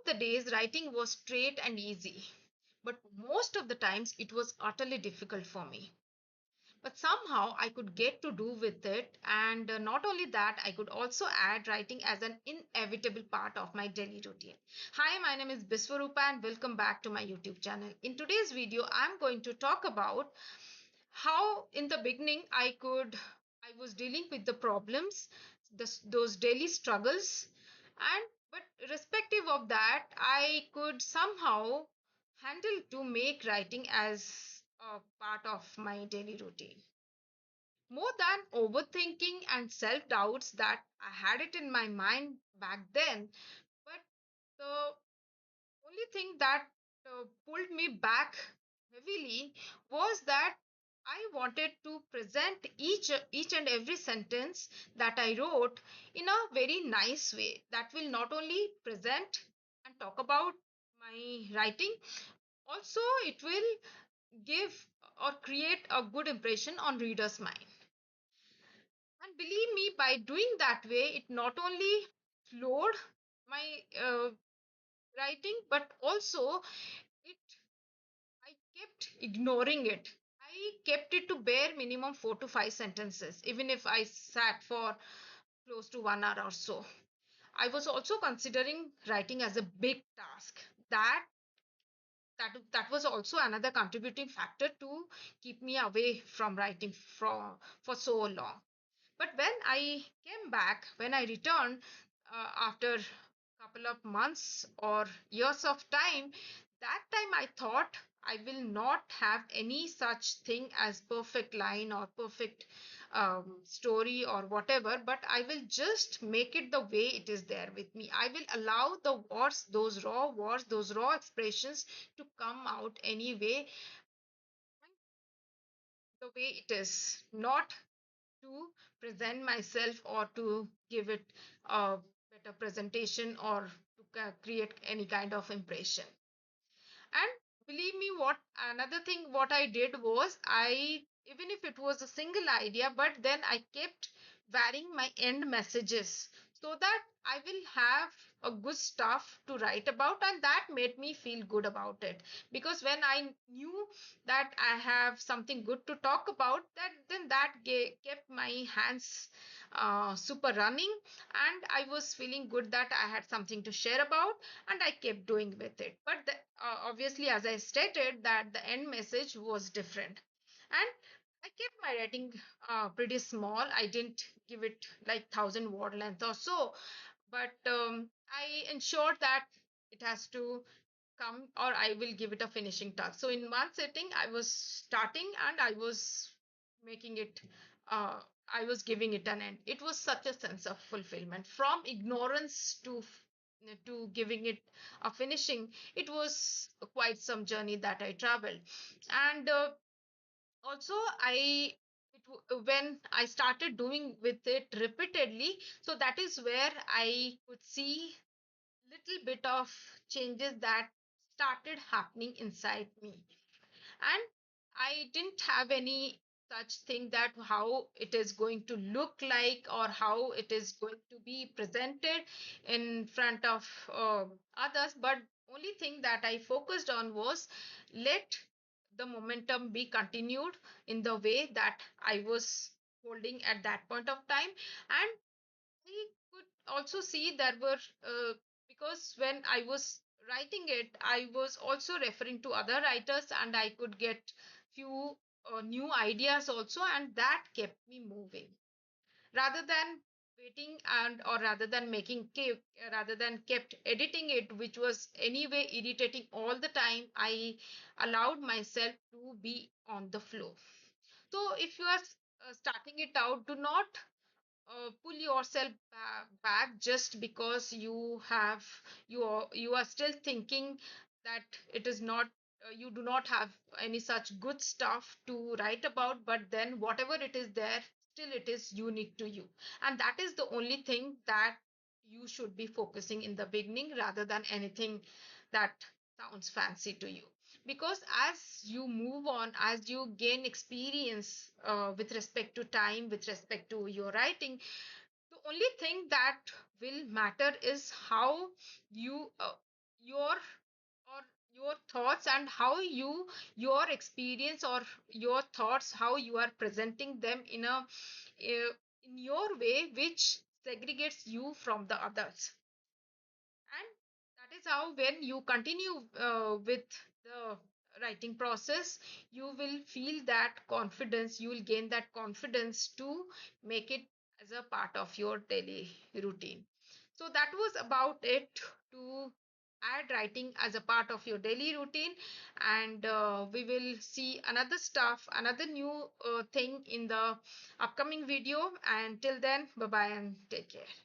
of the days writing was straight and easy, but most of the times it was utterly difficult for me. But somehow I could get to do with it, and not only that, I could also add writing as an inevitable part of my daily routine. Hi, my name is Biswarupa, and welcome back to my YouTube channel. In today's video, I'm going to talk about how in the beginning I was dealing with the problems, those daily struggles, and but irrespective of that, I could somehow handle to make writing as a part of my daily routine. More than overthinking and self doubts that I had it in my mind back then, but the only thing that pulled me back heavily was that I wanted to present each and every sentence that I wrote in a very nice way that will not only present and talk about my writing, also it will give or create a good impression on readers mind. And believe me, by doing that way, it not only flowed my writing, but also it I kept ignoring it. I kept it to bare minimum 4 to 5 sentences, even if I sat for close to 1 hour or so. I was also considering writing as a big task. That was also another contributing factor to keep me away from writing for so long. But when I returned after a couple of months or years of time, that time I thought I will not have any such thing as perfect line or perfect story or whatever, but I will just make it the way it is there with me. I will allow words, those raw expressions to come out anyway, the way it is, not to present myself or to give it a better presentation or to create any kind of impression. And believe me, what another thing what I did was, I even if it was a single idea, but then I kept varying my end messages so that I will have a good stuff to write about, and that made me feel good about it. Because when I knew that I have something good to talk about, that kept my hands super running, and I was feeling good that I had something to share about, and I kept doing with it. But obviously, as I stated, that the end message was different, and I kept my writing pretty small. I didn't give it like 1,000 word length or so, but I ensured that it has to come, or I will give it a finishing touch. So in one sitting, I was starting and I was making it. I was giving it an end. It was such a sense of fulfillment from ignorance to giving it a finishing. It was quite some journey that I traveled, and also when I started doing with it repeatedly, so that is where I could see little bit of changes that started happening inside me. And I didn't have any such thing that how it is going to look like or how it is going to be presented in front of others, but only thing that I focused on was let the momentum be continued in the way that I was holding at that point of time. And I could also see there were because when I was writing it, I was also referring to other writers, and I could get few new ideas also, and that kept me moving. Rather than waiting and or rather than kept editing it, which was anyway irritating all the time, I allowed myself to be on the flow. So if you are starting it out, do not pull yourself back just because you are still thinking that it is not you do not have any such good stuff to write about, but then whatever it is there, still it is unique to you, and that is the only thing that you should be focusing in the beginning rather than anything that sounds fancy to you. Because as you move on, as you gain experience with respect to time, with respect to your writing, the only thing that will matter is how you your or your thoughts, and how your experience or your thoughts, how you are presenting them in a in your way which segregates you from the others. And that is how, when you continue with the writing process, you will feel that confidence, you will gain that confidence to make it as a part of your daily routine. So that was about it, to add writing as a part of your daily routine. And we will see another stuff, another new thing in the upcoming video. And till then, bye bye and take care.